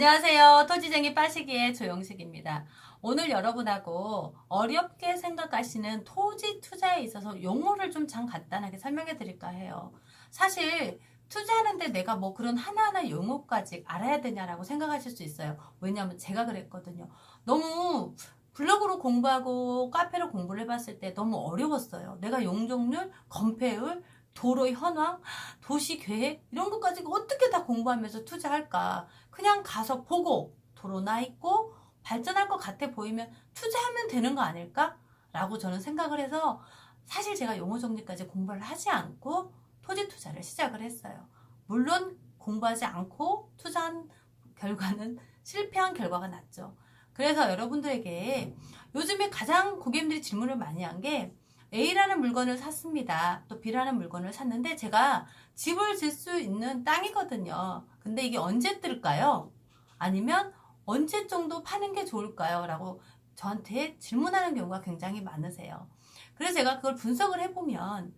안녕하세요. 토지쟁이 빠시기의 조영식입니다. 오늘 여러분하고 어렵게 생각하시는 토지 투자에 있어서 용어를 좀 간단하게 설명해 드릴까 해요. 사실 투자하는데 내가 뭐 그런 하나하나 용어까지 알아야 되냐라고 생각하실 수 있어요. 왜냐하면 제가 그랬거든요. 너무 블로그로 공부하고 카페로 공부를 해봤을 때 너무 어려웠어요. 내가 용적률, 건폐율, 도로의 현황, 도시 계획 이런 것까지 어떻게 다 공부하면서 투자할까? 그냥 가서 보고 도로나 있고 발전할 것 같아 보이면 투자하면 되는 거 아닐까? 라고 저는 생각을 해서 사실 제가 용어 정리까지 공부를 하지 않고 토지 투자를 시작을 했어요. 물론 공부하지 않고 투자한 결과는 실패한 결과가 났죠. 그래서 여러분들에게 요즘에 가장 고객님들이 질문을 많이 한 게 A라는 물건을 샀습니다. 또 B라는 물건을 샀는데 제가 집을 질 수 있는 땅이거든요. 근데 이게 언제 뜰까요? 아니면 언제 정도 파는 게 좋을까요? 라고 저한테 질문하는 경우가 굉장히 많으세요. 그래서 제가 그걸 분석을 해보면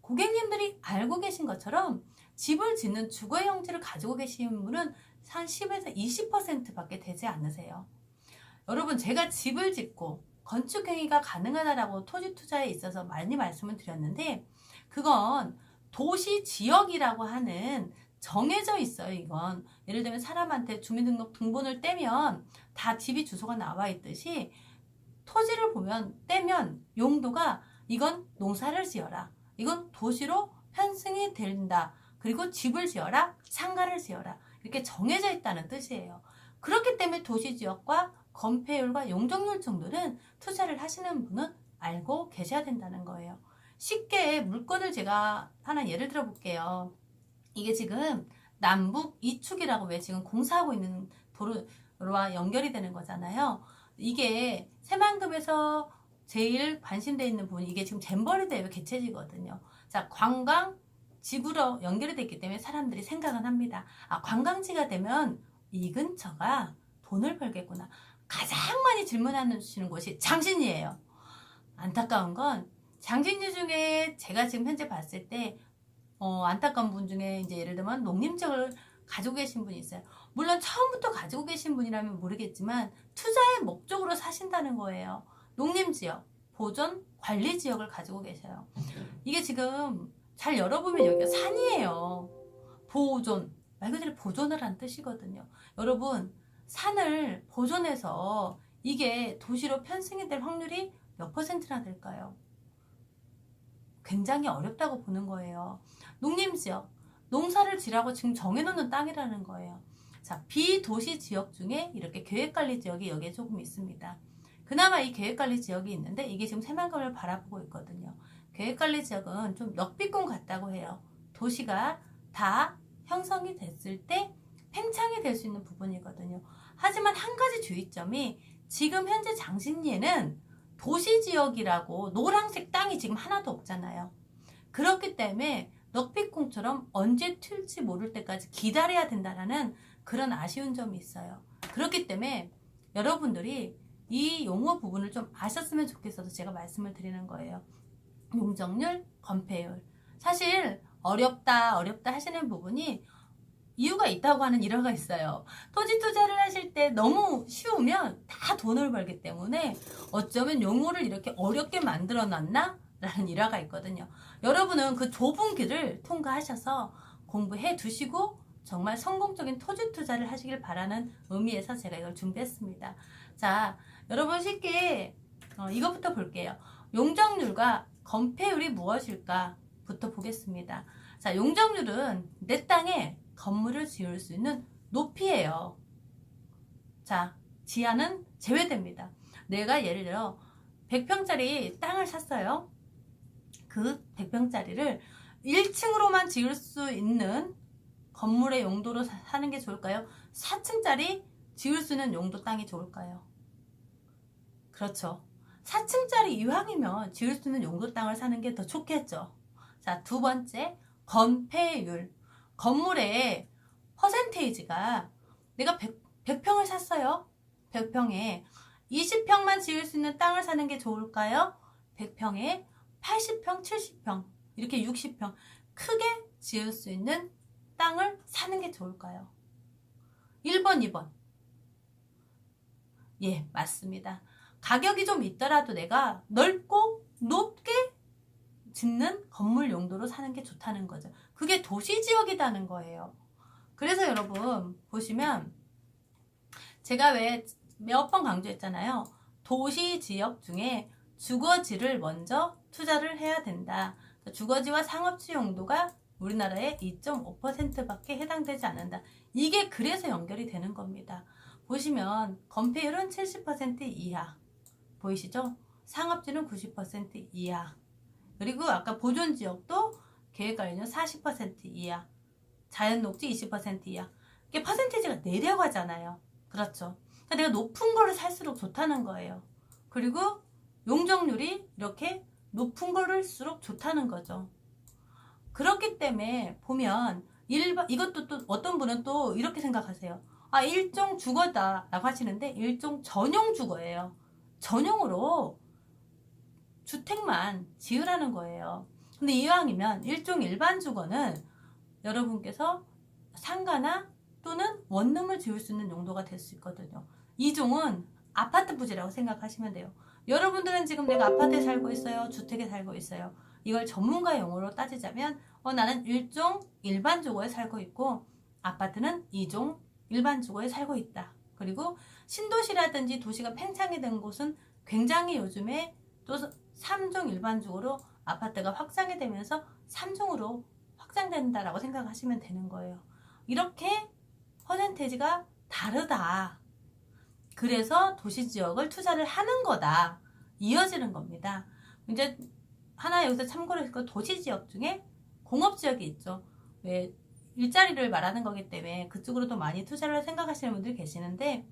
고객님들이 알고 계신 것처럼 집을 짓는 주거의 형태를 가지고 계신 분은 한 10에서 20%밖에 되지 않으세요. 여러분, 제가 집을 짓고 건축행위가 가능하다라고 토지 투자에 있어서 많이 말씀을 드렸는데 그건 도시 지역이라고 하는 정해져 있어요. 이건 예를 들면 사람한테 주민등록 등본을 떼면 다 집이 주소가 나와 있듯이 토지를 보면 떼면 용도가 이건 농사를 지어라, 이건 도시로 편승이 된다, 그리고 집을 지어라, 상가를 지어라, 이렇게 정해져 있다는 뜻이에요. 그렇기 때문에 도시지역과 건폐율과 용적률 정도는 투자를 하시는 분은 알고 계셔야 된다는 거예요. 쉽게 물건을 제가 하나 예를 들어 볼게요. 이게 지금 남북 이축이라고 왜 지금 공사하고 있는 도로와 연결이 되는 거잖아요. 이게 새만금에서 제일 관심되어 있는 부분이 이게 지금 잼버리 대회 개최지거든요. 자, 관광 지구로 연결이 됐기 때문에 사람들이 생각은 합니다. 아, 관광지가 되면 이 근처가 돈을 벌겠구나. 가장 많이 질문하시는 곳이 장신이에요. 안타까운 건 장신리 중에 제가 지금 현재 봤을 때 안타까운 분 중에 이제 예를 들면 농림지역을 가지고 계신 분이 있어요. 물론 처음부터 가지고 계신 분이라면 모르겠지만 투자의 목적으로 사신다는 거예요. 농림지역, 보존, 관리지역을 가지고 계셔요. 이게 지금 잘 열어보면 여기가 산이에요. 보존, 말 그대로 보존을 한 뜻이거든요. 여러분, 산을 보존해서 이게 도시로 편승이 될 확률이 몇 퍼센트나 될까요? 굉장히 어렵다고 보는 거예요. 농림지역, 농사를 지라고 지금 정해놓는 땅이라는 거예요. 자, 비도시 지역 중에 이렇게 계획관리 지역이 여기에 조금 있습니다. 그나마 이 계획관리 지역이 있는데 이게 지금 새만금을 바라보고 있거든요. 계획관리 지역은 좀 럭비공 같다고 해요. 도시가 다 형성이 됐을 때 팽창이 될 수 있는 부분이거든요. 하지만 한 가지 주의점이 지금 현재 장신리에는 도시지역이라고 노란색 땅이 지금 하나도 없잖아요. 그렇기 때문에 럭비콩처럼 언제 튈지 모를 때까지 기다려야 된다는 그런 아쉬운 점이 있어요. 그렇기 때문에 여러분들이 이 용어 부분을 좀 아셨으면 좋겠어서 제가 말씀을 드리는 거예요. 용적률, 건폐율. 사실 어렵다 하시는 부분이 이유가 있다고 하는 일화가 있어요. 토지 투자를 하실 때 너무 쉬우면 다 돈을 벌기 때문에 어쩌면 용어를 이렇게 어렵게 만들어 놨나? 라는 일화가 있거든요. 여러분은 그 좁은 길을 통과하셔서 공부해 두시고 정말 성공적인 토지 투자를 하시길 바라는 의미에서 제가 이걸 준비했습니다. 자, 여러분 쉽게 이것부터 볼게요. 용적률과 건폐율이 무엇일까? 부터 보겠습니다. 자, 용적률은 내 땅에 건물을 지을 수 있는 높이예요. 자, 지하는 제외됩니다. 내가 예를 들어 100평짜리 땅을 샀어요. 그 100평짜리를 1층으로만 지을 수 있는 건물의 용도로 사는 게 좋을까요? 4층짜리 지을 수 있는 용도 땅이 좋을까요? 그렇죠. 4층짜리 이왕이면 지을 수 있는 용도 땅을 사는 게 더 좋겠죠. 자, 두 번째, 건폐율. 건물의 퍼센테이지가 내가 100평을 샀어요. 100평에 20평만 지을 수 있는 땅을 사는 게 좋을까요? 100평에 80평, 70평, 이렇게 60평 크게 지을 수 있는 땅을 사는 게 좋을까요? 1번, 2번. 예, 맞습니다. 가격이 좀 있더라도 내가 넓고 높게 짓는 건물 용도로 사는 게 좋다는 거죠. 그게 도시지역이라는 거예요. 그래서 여러분 보시면 제가 왜 몇 번 강조했잖아요. 도시지역 중에 주거지를 먼저 투자를 해야 된다. 주거지와 상업지 용도가 우리나라의 2.5%밖에 해당되지 않는다. 이게 그래서 연결이 되는 겁니다. 보시면 건폐율은 70% 이하 보이시죠? 상업지는 90% 이하, 그리고 아까 보존지역도 계획관리는 40% 이하, 자연녹지 20% 이하. 이게 퍼센테이지가 내려가잖아요. 그렇죠. 그러니까 내가 높은 거를 살수록 좋다는 거예요. 그리고 용적률이 이렇게 높은 거를 쓸수록 좋다는 거죠. 그렇기 때문에 보면 이것도 또 어떤 분은 또 이렇게 생각하세요. 아, 일종 주거다 라고 하시는데 일종 전용 주거예요. 전용으로 주택만 지으라는 거예요. 근데 이왕이면 일종 일반 주거는 여러분께서 상가나 또는 원룸을 지을 수 있는 용도가 될 수 있거든요. 이종은 아파트 부지라고 생각하시면 돼요. 여러분들은 지금 내가 아파트에 살고 있어요, 주택에 살고 있어요. 이걸 전문가 용어로 따지자면 나는 일종 일반 주거에 살고 있고 아파트는 이종 일반 주거에 살고 있다. 그리고 신도시라든지 도시가 팽창이 된 곳은 굉장히 요즘에 또 3종 일반 주거로 아파트가 확장이 되면서 3종으로 확장된다라고 생각하시면 되는 거예요. 이렇게 퍼센테이지가 다르다. 그래서 도시지역을 투자를 하는 거다. 이어지는 겁니다. 이제 하나 여기서 참고로 할 거 도시지역 중에 공업지역이 있죠. 왜 일자리를 말하는 거기 때문에 그쪽으로도 많이 투자를 생각하시는 분들이 계시는데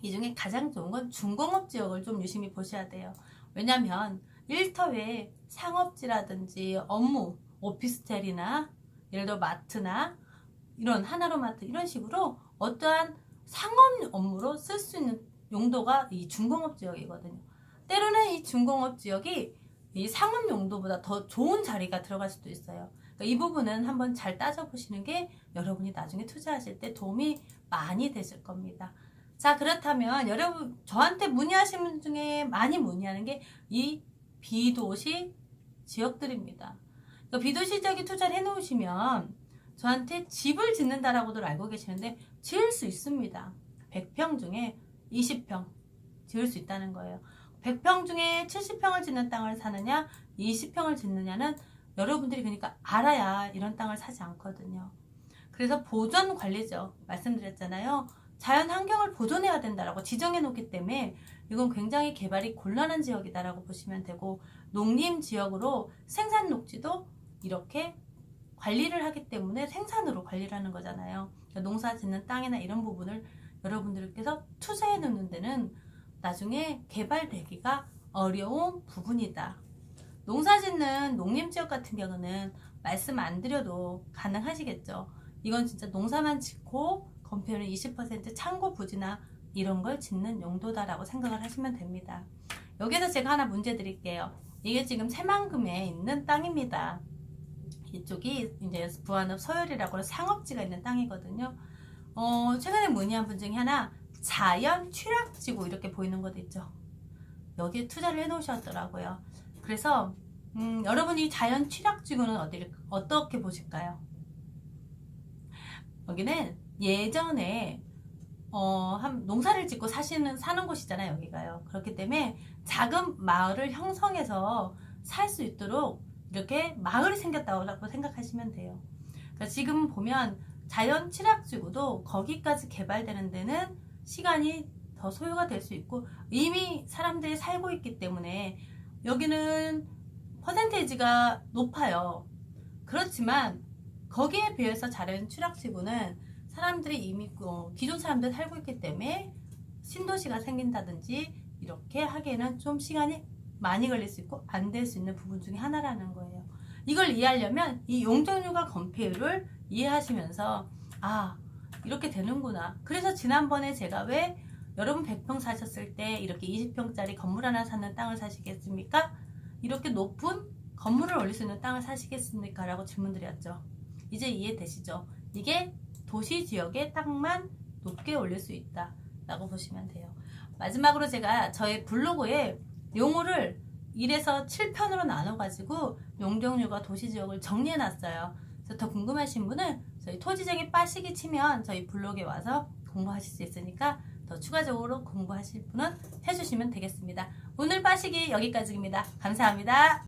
이 중에 가장 좋은 건 중공업지역을 좀 유심히 보셔야 돼요. 왜냐하면 일터에 상업지라든지 업무, 오피스텔이나 예를 들어 마트나 이런 하나로마트 이런 식으로 어떠한 상업 업무로 쓸 수 있는 용도가 이 중공업지역이거든요. 때로는 이 중공업지역이 이 상업 용도보다 더 좋은 자리가 들어갈 수도 있어요. 그러니까 이 부분은 한번 잘 따져보시는 게 여러분이 나중에 투자하실 때 도움이 많이 되실 겁니다. 자, 그렇다면 여러분 저한테 문의하시는 분 중에 많이 문의하는 게 이 비도시 지역들입니다. 그러니까 비도시 지역에 투자를 해놓으시면 저한테 집을 짓는다라고들 알고 계시는데 지을 수 있습니다. 100평 중에 20평 지을 수 있다는 거예요. 100평 중에 70평을 짓는 땅을 사느냐 20평을 짓느냐는 여러분들이 그러니까 알아야 이런 땅을 사지 않거든요. 그래서 보존 관리죠. 말씀드렸잖아요. 자연 환경을 보존해야 된다라고 지정해 놓기 때문에 이건 굉장히 개발이 곤란한 지역이다라고 보시면 되고, 농림 지역으로 생산 녹지도 이렇게 관리를 하기 때문에 생산으로 관리를 하는 거잖아요. 그러니까 농사 짓는 땅이나 이런 부분을 여러분들께서 투자해 놓는 데는 나중에 개발되기가 어려운 부분이다. 농사 짓는 농림지역 같은 경우는 말씀 안 드려도 가능하시겠죠. 이건 진짜 농사만 짓고 건폐율은 20% 창고 부지나 이런 걸 짓는 용도다라고 생각을 하시면 됩니다. 여기서 제가 하나 문제 드릴게요. 이게 지금 새만금에 있는 땅입니다. 이쪽이 이제 부안읍 서열이라고 상업지가 있는 땅이거든요. 최근에 문의한 분 중에 하나 자연 취락지구 이렇게 보이는 것도 있죠. 여기에 투자를 해 놓으셨더라고요. 그래서 여러분이 자연 취락지구는 어떻게 보실까요? 여기는 예전에 농사를 짓고 사는 곳이잖아요. 여기가요. 그렇기 때문에 작은 마을을 형성해서 살 수 있도록 이렇게 마을이 생겼다고 생각하시면 돼요. 그러니까 지금 보면 자연 취락지구도 거기까지 개발되는 데는 시간이 더 소요가 될 수 있고 이미 사람들이 살고 있기 때문에 여기는 퍼센테이지가 높아요. 그렇지만 거기에 비해서 자연 취락지구는 사람들이 이미 기존 사람들 살고 있기 때문에 신도시가 생긴다든지 이렇게 하기에는 좀 시간이 많이 걸릴 수 있고 안 될 수 있는 부분 중에 하나라는 거예요. 이걸 이해하려면 이 용적률과 건폐율을 이해하시면서 이렇게 되는구나. 그래서 지난번에 제가 왜 여러분 100평 사셨을 때 이렇게 20평짜리 건물 하나 사는 땅을 사시겠습니까? 이렇게 높은 건물을 올릴 수 있는 땅을 사시겠습니까? 라고 질문드렸죠. 이제 이해되시죠? 이게 도시 지역의 땅만 높게 올릴 수 있다 라고 보시면 돼요. 마지막으로 제가 저의 블로그에 용어를 1에서 7편으로 나눠가지고 용적률과 도시지역을 정리해놨어요. 그래서 더 궁금하신 분은 저희 토지쟁이 빠시기 치면 저희 블로그에 와서 공부하실 수 있으니까 더 추가적으로 공부하실 분은 해주시면 되겠습니다. 오늘 빠시기 여기까지입니다. 감사합니다.